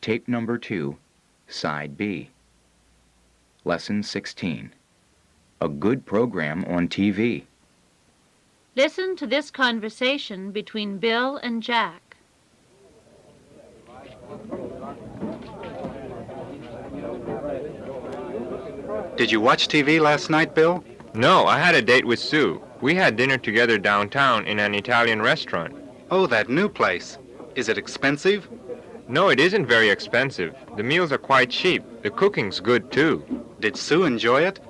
Tape number 2, Side B. Lesson 16. A good program on TV. Listen to this conversation between Bill and Jack. Did you watch TV last night, Bill? No, I had a date with Sue. We had dinner together downtown in an Italian restaurant. Oh, that new place. Is it expensive? No, it isn't very expensive. The meals are quite cheap. The cooking's good, too. Did Sue enjoy it?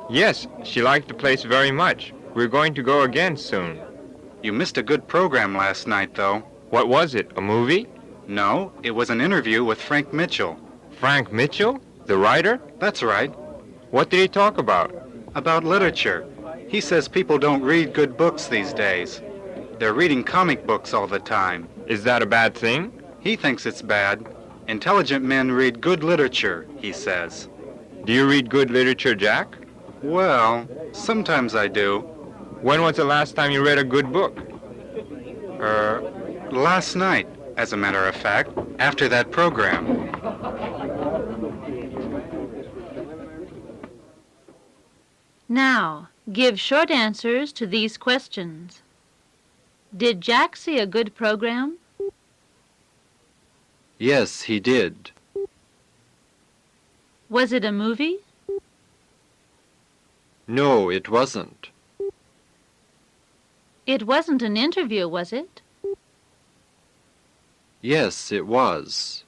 Yes, she liked the place very much. We're going to go again soon. You missed a good program last night, though. What was it, a movie? No, it was an interview with Frank Mitchell. Frank Mitchell? The writer? That's right. What did he talk about? About literature. He says people don't read good books these days. They're reading comic books all the time. Is that a bad thing? He thinks it's bad. Intelligent men read good literature, he says. Do you read good literature, Jack? Well, sometimes I do. When was the last time you read a good book? Last night, as a matter of fact, after that program. Now, give short answers to these questions. Did Jack see a good program? Yes, he did. Was it a movie? No, it wasn't. It wasn't an interview, was it? Yes, it was.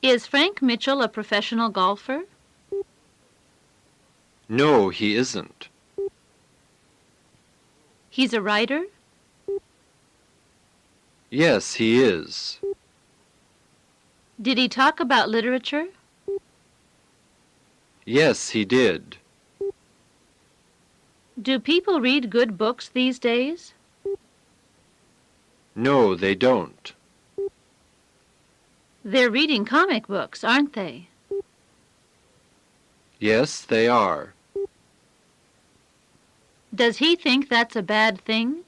Is Frank Mitchell a professional golfer? No, he isn't. He's a writer? Yes, he is. Did he talk about literature? Yes, he did. Do people read good books these days? No, they don't. They're reading comic books, aren't they? Yes, they are. Does he think that's a bad thing?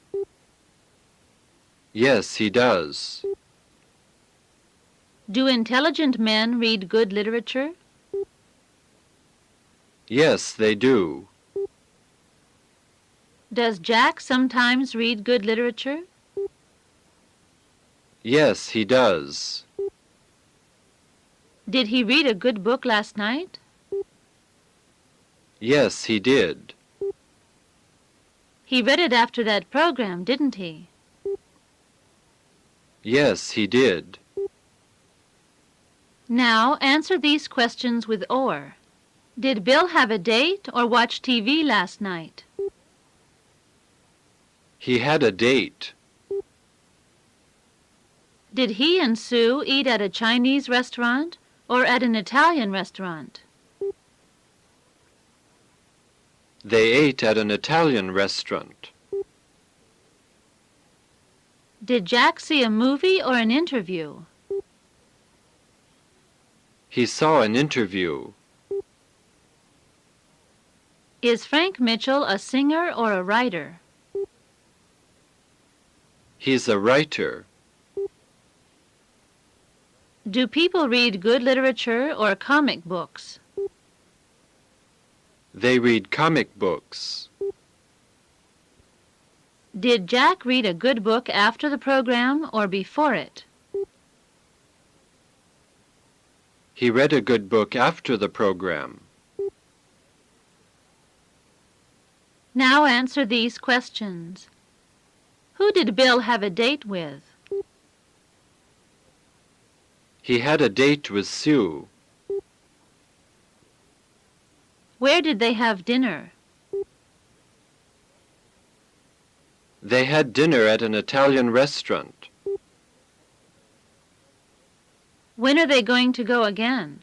Yes, he does. Do intelligent men read good literature? Yes, they do. Does Jack sometimes read good literature? Yes, he does. Did he read a good book last night? Yes, he did. He read it after that program, didn't he? Yes, he did. Now, answer these questions with or. Did Bill have a date or watch TV last night? He had a date. Did he and Sue eat at a Chinese restaurant or at an Italian restaurant? They ate at an Italian restaurant. Did Jack see a movie or an interview? He saw an interview. Is Frank Mitchell a singer or a writer? He's a writer. Do people read good literature or comic books? They read comic books. Did Jack read a good book after the program or before it? He read a good book after the program. Now answer these questions. Who did Bill have a date with? He had a date with Sue. Where did they have dinner? They had dinner at an Italian restaurant. When are they going to go again?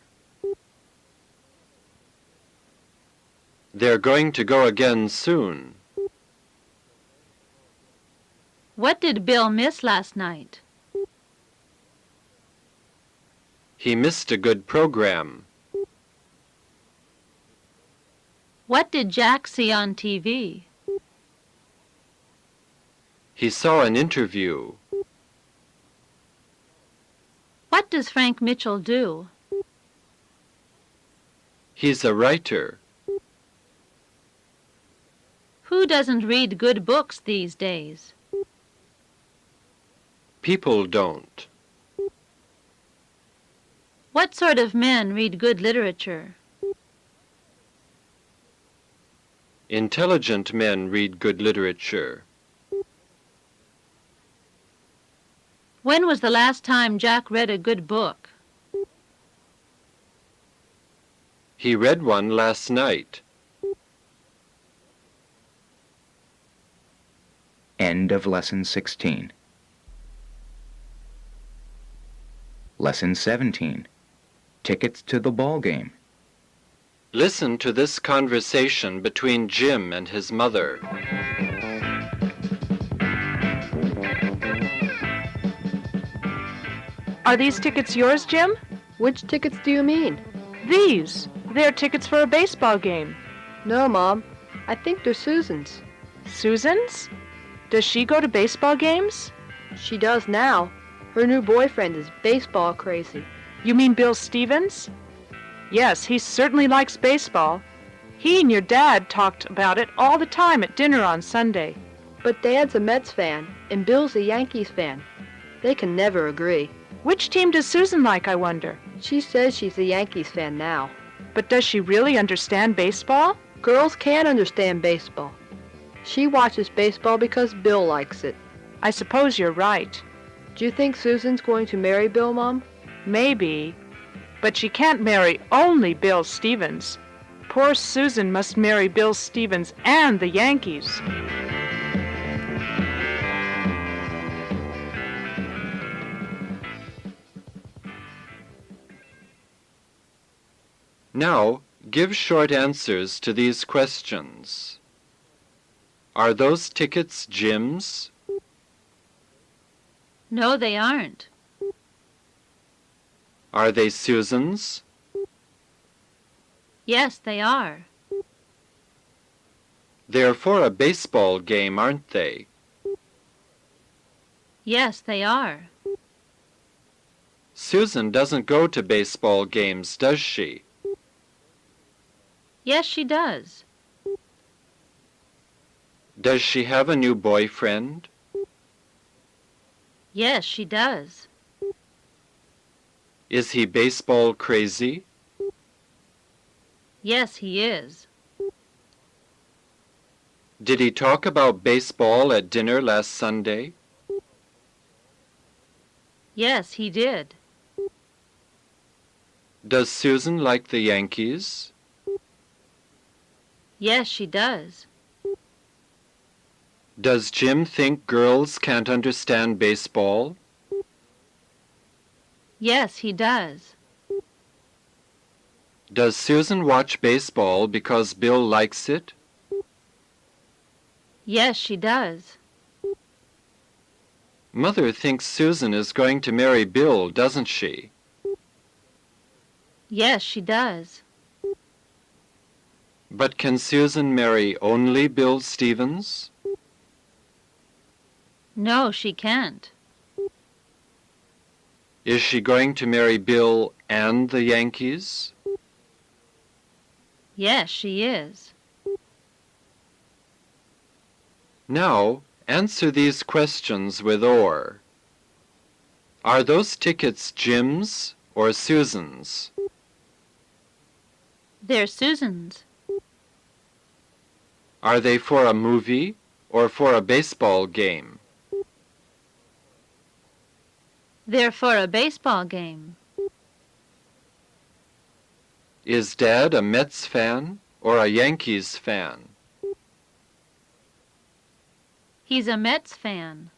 They're going to go again soon. What did Bill miss last night? He missed a good program. What did Jack see on TV? He saw an interview. What does Frank Mitchell do? He's a writer. Who doesn't read good books these days? People don't. What sort of men read good literature? Intelligent men read good literature. When was the last time Jack read a good book? He read one last night. End of Lesson 16. Lesson 17. Tickets to the ball game. Listen to this conversation between Jim and his mother. Are these tickets yours, Jim? Which tickets do you mean? These. They're tickets for a baseball game. No, Mom. I think they're Susan's. Susan's? Does she go to baseball games? She does now. Her new boyfriend is baseball crazy. You mean Bill Stevens? Yes, he certainly likes baseball. He and your dad talked about it all the time at dinner on Sunday. But Dad's a Mets fan, and Bill's a Yankees fan. They can never agree. Which team does Susan like, I wonder? She says she's a Yankees fan now. But does she really understand baseball? Girls can understand baseball. She watches baseball because Bill likes it. I suppose you're right. Do you think Susan's going to marry Bill, Mom? Maybe. But she can't marry only Bill Stevens. Poor Susan must marry Bill Stevens and the Yankees. Now, give short answers to these questions. Are those tickets Jim's? No, they aren't. Are they Susan's? Yes, they are. They're for a baseball game, aren't they? Yes, they are. Susan doesn't go to baseball games, does she? Yes, she does. Does she have a new boyfriend? Yes, she does. Is he baseball crazy? Yes, he is. Did he talk about baseball at dinner last Sunday? Yes, he did. Does Susan like the Yankees? Yes, she does. Does Jim think girls can't understand baseball? Yes, he does. Does Susan watch baseball because Bill likes it? Yes, she does. Mother thinks Susan is going to marry Bill, doesn't she? Yes, she does. But can Susan marry only Bill Stevens? No, she can't. Is she going to marry Bill and the Yankees? Yes, she is. Now, answer these questions with or. Are those tickets Jim's or Susan's? They're Susan's. Are they for a movie or for a baseball game? They're for a baseball game. Is Dad a Mets fan or a Yankees fan? He's a Mets fan.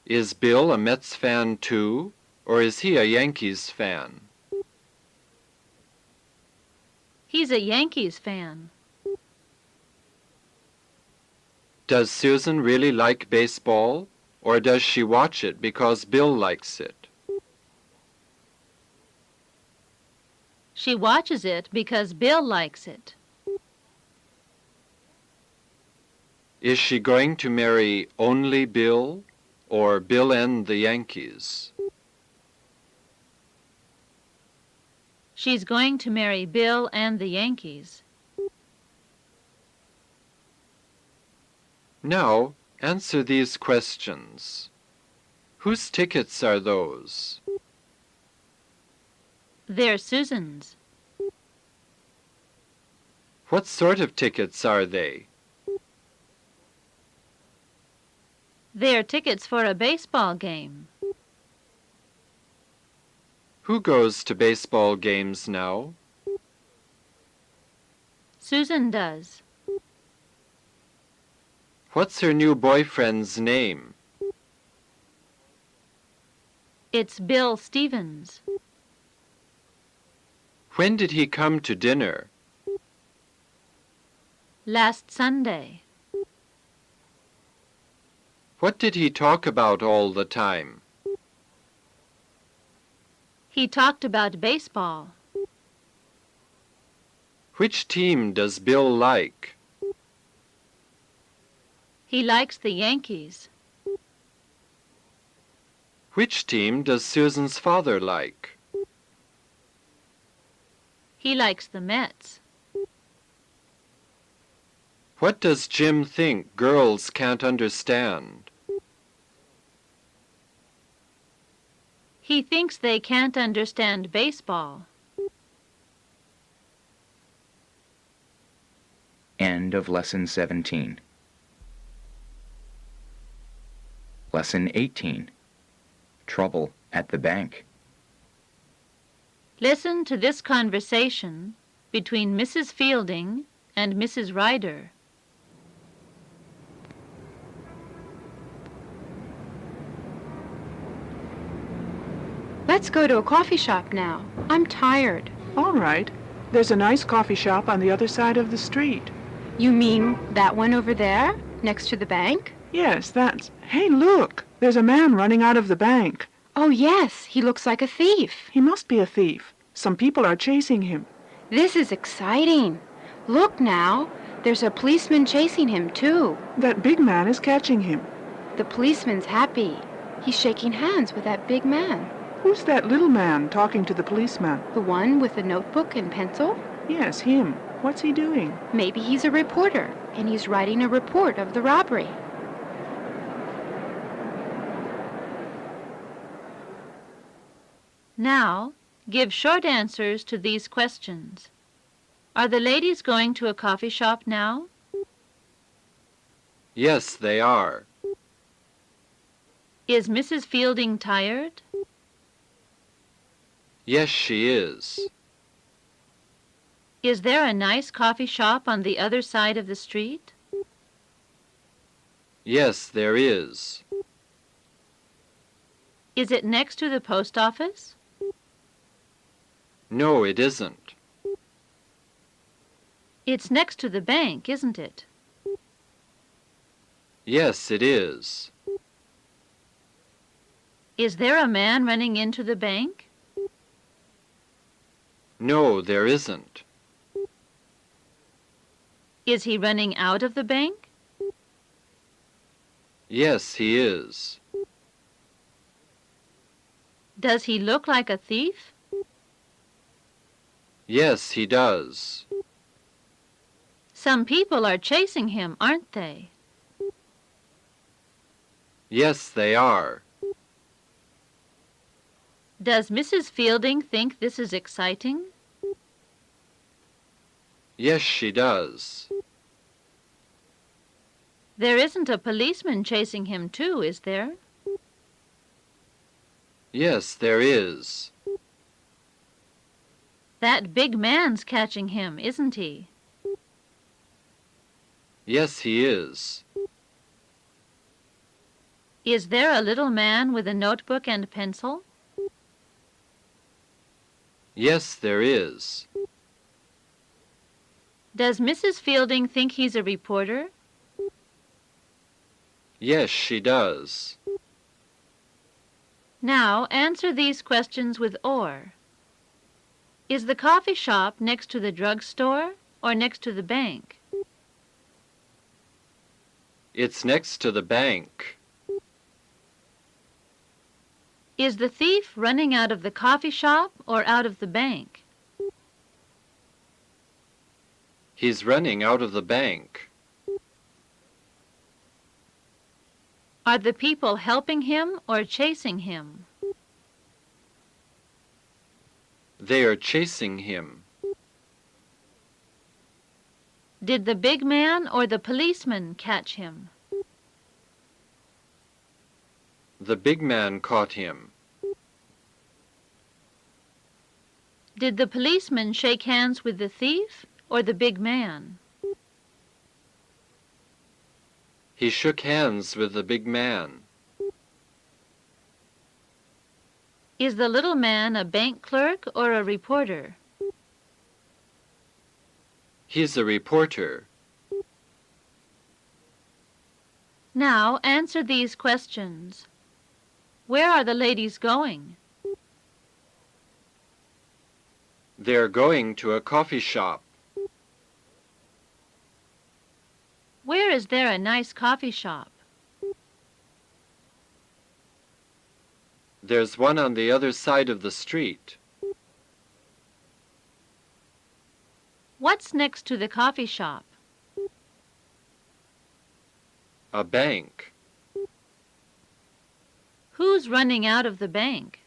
Is Bill a Mets fan too, or is he a Yankees fan? He's a Yankees fan. Does Susan really like baseball, or does she watch it because Bill likes it? She watches it because Bill likes it. Is she going to marry only Bill or Bill and the Yankees? She's going to marry Bill and the Yankees. Now, answer these questions. Whose tickets are those? They're Susan's. What sort of tickets are they? They're tickets for a baseball game. Who goes to baseball games now? Susan does. What's her new boyfriend's name? It's Bill Stevens. When did he come to dinner? Last Sunday. What did he talk about all the time? He talked about baseball. Which team does Bill like? He likes the Yankees. Which team does Susan's father like? He likes the Mets. What does Jim think girls can't understand? He thinks they can't understand baseball. End of Lesson 17. Lesson 18. Trouble at the bank. Listen to this conversation between Mrs. Fielding and Mrs. Ryder. Let's go to a coffee shop now. I'm tired. All right. There's a nice coffee shop on the other side of the street. You mean that one over there, next to the bank? Yes, that's... Hey, look! There's a man running out of the bank. Oh, yes, he looks like a thief. He must be a thief. Some people are chasing him. This is exciting. Look now, there's a policeman chasing him, too. That big man is catching him. The policeman's happy. He's shaking hands with that big man. Who's that little man talking to the policeman? The one with the notebook and pencil? Yes, him. What's he doing? Maybe he's a reporter, and he's writing a report of the robbery. Now, give short answers to these questions. Are the ladies going to a coffee shop now? Yes, they are. Is Mrs. Fielding tired? Yes, she is. Is there a nice coffee shop on the other side of the street? Yes, there is. Is it next to the post office? No, it isn't. It's next to the bank, isn't it? Yes, it is. Is there a man running into the bank? No, there isn't. Is he running out of the bank? Yes, he is. Does he look like a thief? Yes, he does. Some people are chasing him, aren't they? Yes, they are. Does Mrs. Fielding think this is exciting? Yes, she does. There isn't a policeman chasing him too, is there? Yes, there is. That big man's catching him, isn't he? Yes, he is. Is there a little man with a notebook and pencil? Yes, there is. Does Mrs. Fielding think he's a reporter? Yes, she does. Now, answer these questions with or. Is the coffee shop next to the drugstore or next to the bank? It's next to the bank. Is the thief running out of the coffee shop or out of the bank? He's running out of the bank. Are the people helping him or chasing him? They are chasing him. Did the big man or the policeman catch him? The big man caught him. Did the policeman shake hands with the thief or the big man? He shook hands with the big man. Is the little man a bank clerk or a reporter? He's a reporter. Now answer these questions. Where are the ladies going? They're going to a coffee shop. Where is there a nice coffee shop? There's one on the other side of the street. What's next to the coffee shop? A bank. Who's running out of the bank?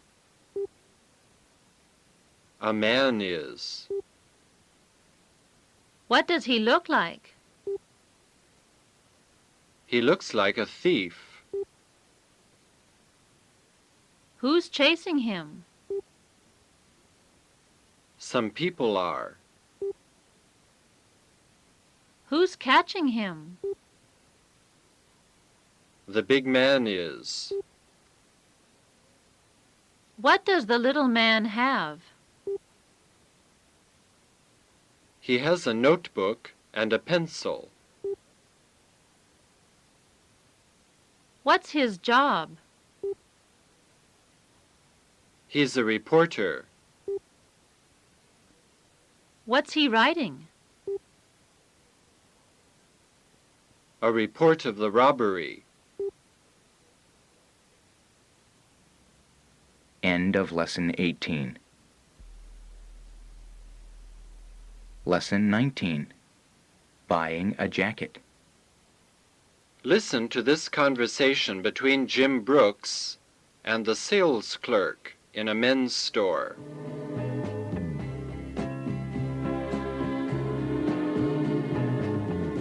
A man is. What does he look like? He looks like a thief. Who's chasing him? Some people are. Who's catching him? The big man is. What does the little man have? He has a notebook and a pencil. What's his job? He's a reporter. What's he writing? A report of the robbery. End of Lesson 18. Lesson 19. Buying a jacket. Listen to this conversation between Jim Brooks and the sales clerk in a men's store.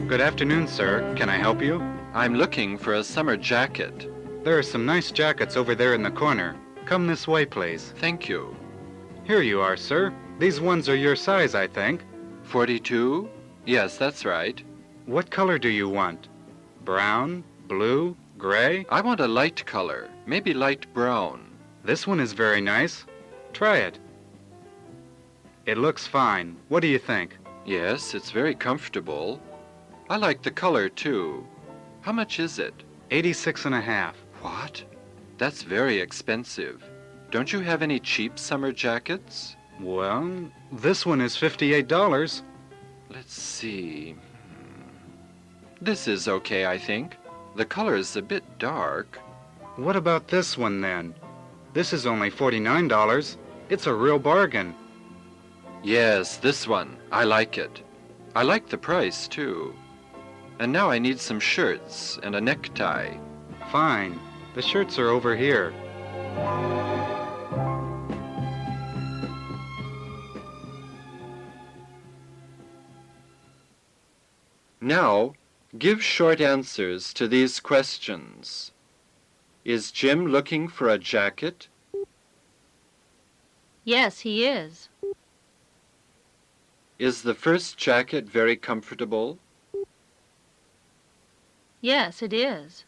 Good afternoon, sir. Can I help you? I'm looking for a summer jacket. There are some nice jackets over there in the corner. Come this way, please. Thank you. Here you are, sir. These ones are your size, I think. 42? Yes, that's right. What color do you want? Brown, blue, gray? I want a light color, maybe light brown. This one is very nice. Try it. It looks fine. What do you think? Yes, it's very comfortable. I like the color, too. How much is it? 86.5. What? That's very expensive. Don't you have any cheap summer jackets? Well, this one is $58. Let's see. This is okay, I think. The color is a bit dark. What about this one, then? This is only $49. It's a real bargain. Yes, this one. I like it. I like the price, too. And now I need some shirts and a necktie. Fine. The shirts are over here. Now, give short answers to these questions. Is Jim looking for a jacket? Yes, he is. Is the first jacket very comfortable? Yes, it is.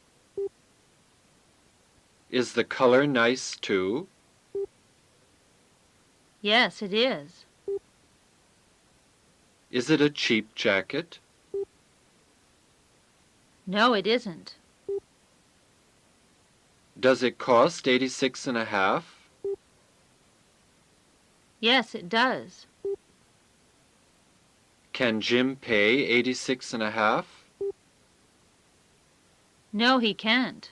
Is the color nice, too? Yes, it is. Is it a cheap jacket? No, it isn't. Does it cost 86.5? Yes, it does. Can Jim pay 86.5? No, he can't.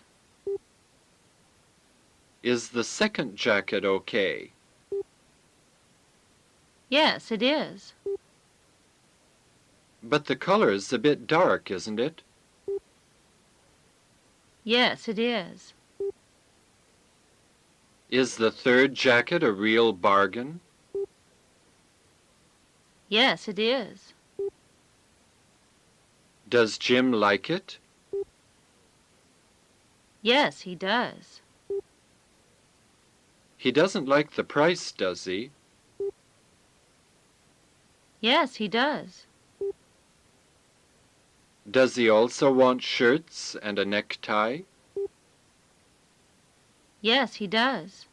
Is the second jacket okay? Yes, it is. But the color's a bit dark, isn't it? Yes, it is. Is the third jacket a real bargain? Yes, it is. Does Jim like it? Yes, he does. He doesn't like the price, does he? Yes, he does. Does he also want shirts and a necktie? Yes, he does.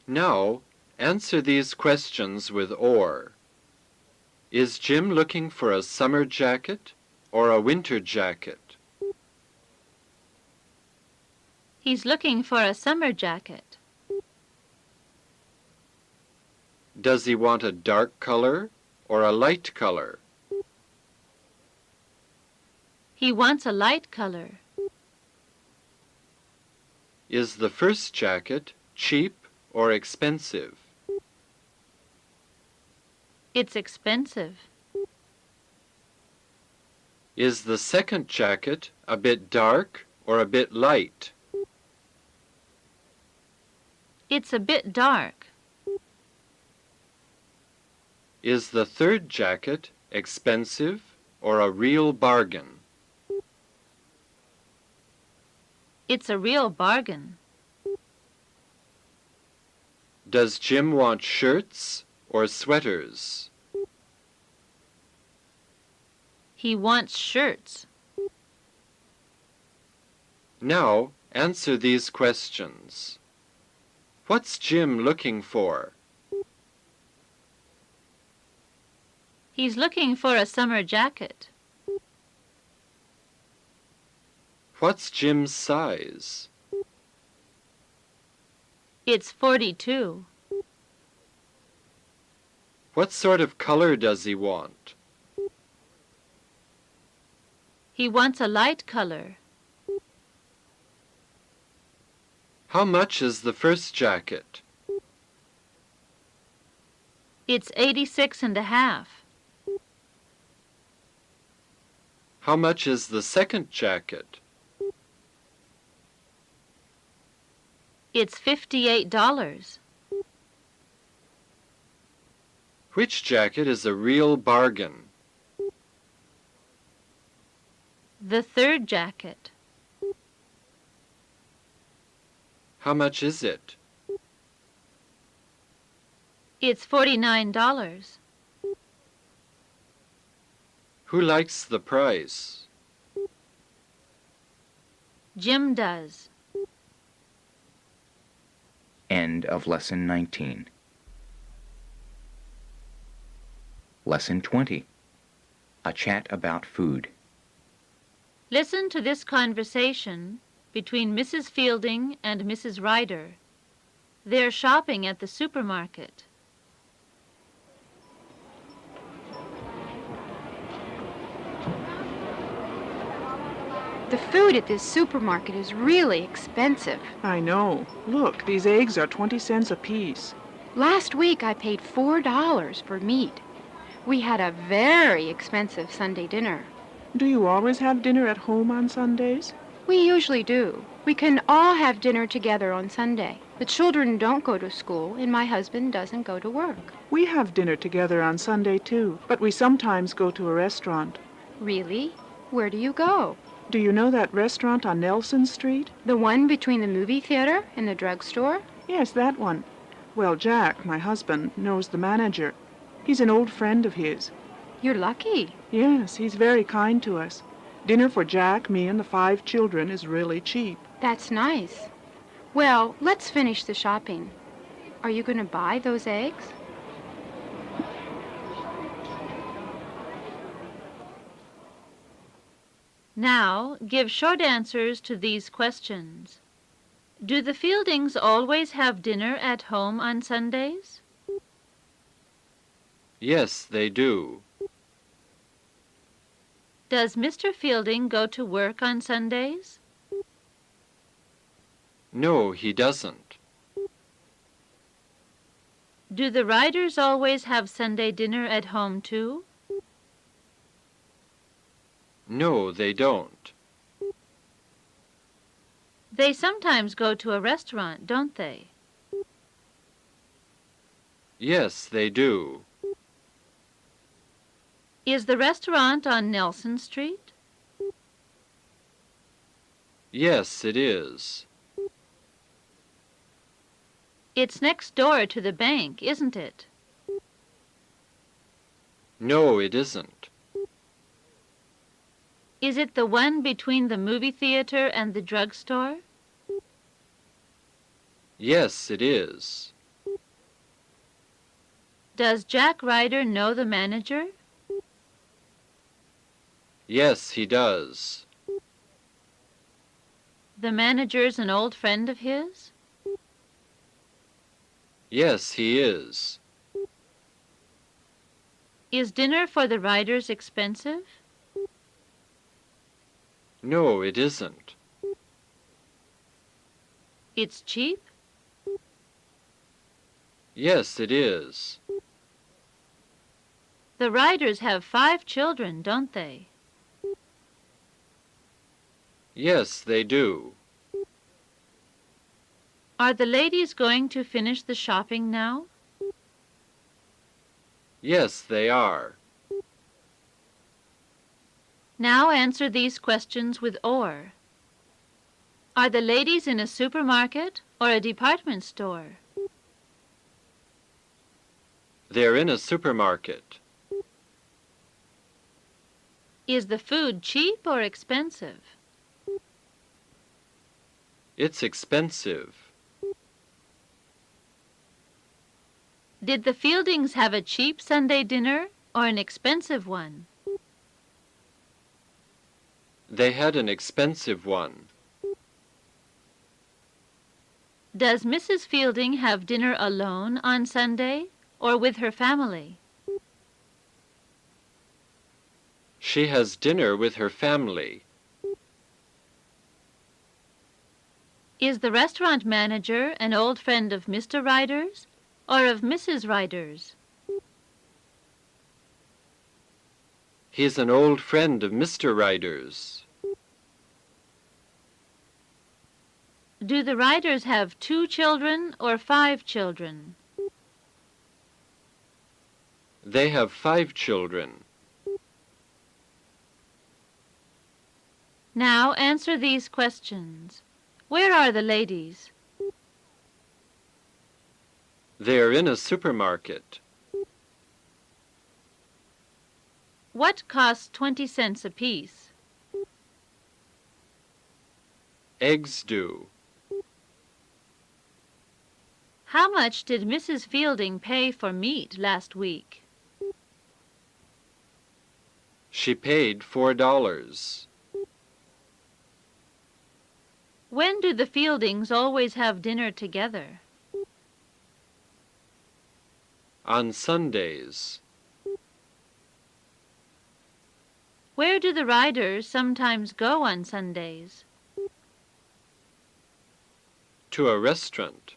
Now, answer these questions with or. Is Jim looking for a summer jacket or a winter jacket? He's looking for a summer jacket. Does he want a dark color or a light color? He wants a light color. Is the first jacket cheap or expensive? It's expensive. Is the second jacket a bit dark or a bit light? It's a bit dark. Is the third jacket expensive or a real bargain? It's a real bargain. Does Jim want shirts or sweaters? He wants shirts. Now, answer these questions. What's Jim looking for? He's looking for a summer jacket. What's Jim's size? It's 42. What sort of color does he want? He wants a light color. How much is the first jacket? It's 86 and a half. How much is the second jacket? It's $58. Which jacket is a real bargain? The third jacket. How much is it? It's $49. Who likes the price? Jim does. End of Lesson 19. Lesson 20. A chat about food. Listen to this conversation between Mrs. Fielding and Mrs. Ryder. They're shopping at the supermarket. The food at this supermarket is really expensive. I know. Look, these eggs are 20 cents apiece. Last week I paid $4 for meat. We had a very expensive Sunday dinner. Do you always have dinner at home on Sundays? We usually do. We can all have dinner together on Sunday. The children don't go to school, and my husband doesn't go to work. We have dinner together on Sunday, too, but we sometimes go to a restaurant. Really? Where do you go? Do you know that restaurant on Nelson Street? The one between the movie theater and the drugstore? Yes, that one. Well, Jack, my husband, knows the manager. He's an old friend of his. You're lucky. Yes, he's very kind to us. Dinner for Jack, me, and the 5 children is really cheap. That's nice. Well, let's finish the shopping. Are you going to buy those eggs? Now, give short answers to these questions. Do the Fieldings always have dinner at home on Sundays? Yes, they do. Does Mr. Fielding go to work on Sundays? No, he doesn't. Do the Ryders always have Sunday dinner at home too? No, they don't. They sometimes go to a restaurant, don't they? Yes, they do. Is the restaurant on Nelson Street? Yes, it is. It's next door to the bank, isn't it? No, it isn't. Is it the one between the movie theater and the drugstore? Yes, it is. Does Jack Ryder know the manager? Yes, he does. The manager's an old friend of his? Yes, he is. Is dinner for the Ryders expensive? No, it isn't. It's cheap? Yes, it is. The Ryders have 5 children, don't they? Yes, they do. Are the ladies going to finish the shopping now? Yes, they are. Now answer these questions with or. Are the ladies in a supermarket or a department store? They're in a supermarket. Is the food cheap or expensive? It's expensive. Did the Fieldings have a cheap Sunday dinner or an expensive one? They had an expensive one. Does Mrs. Fielding have dinner alone on Sunday or with her family? She has dinner with her family. Is the restaurant manager an old friend of Mr. Ryder's or of Mrs. Ryder's? He's an old friend of Mr. Ryder's. Do the Ryders have 2 children or 5 children? They have 5 children. Now answer these questions. Where are the ladies? They're in a supermarket. What costs 20 cents apiece? Eggs do. How much did Mrs. Fielding pay for meat last week? She paid $4. When do the Fieldings always have dinner together? On Sundays. Where do the Ryders sometimes go on Sundays? To a restaurant.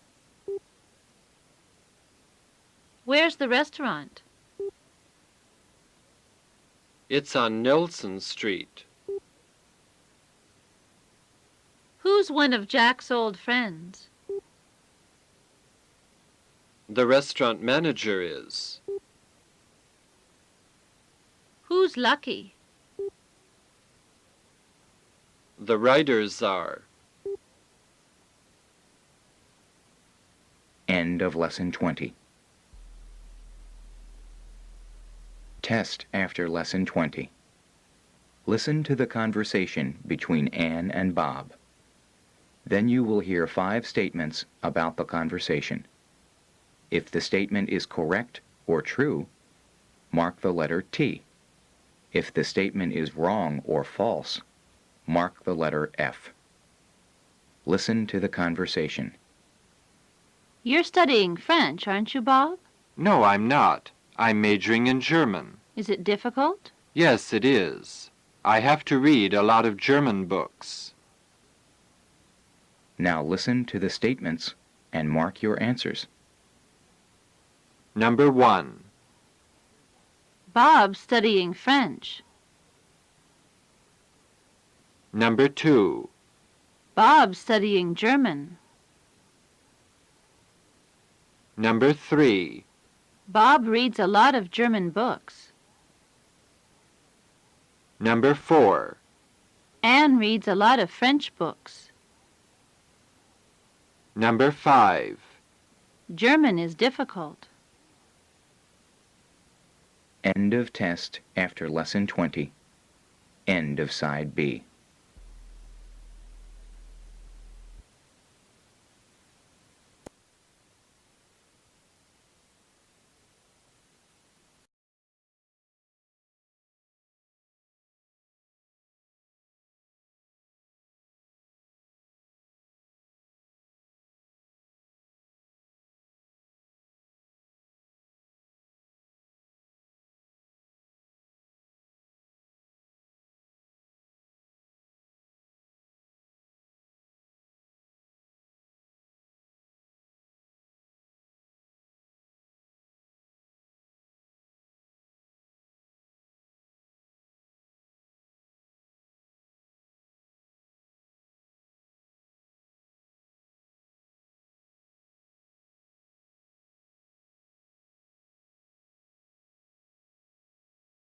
Where's the restaurant? It's on Nelson Street. Who's one of Jack's old friends? The restaurant manager is. Who's lucky? The Ryders are. End of Lesson 20. Test after Lesson 20. Listen to the conversation between Anne and Bob. Then you will hear 5 statements about the conversation. If the statement is correct or true, mark the letter T. If the statement is wrong or false, mark the letter F. Listen to the conversation. You're studying French, aren't you, Bob? No, I'm not. I'm majoring in German. Is it difficult? Yes, it is. I have to read a lot of German books. Now listen to the statements and mark your answers. Number 1. Bob studying French. Number 2. Bob studying German. Number 3. Bob reads a lot of German books. Number 4. Anne reads a lot of French books. Number 5. German is difficult. End of test after Lesson 20. End of Side B.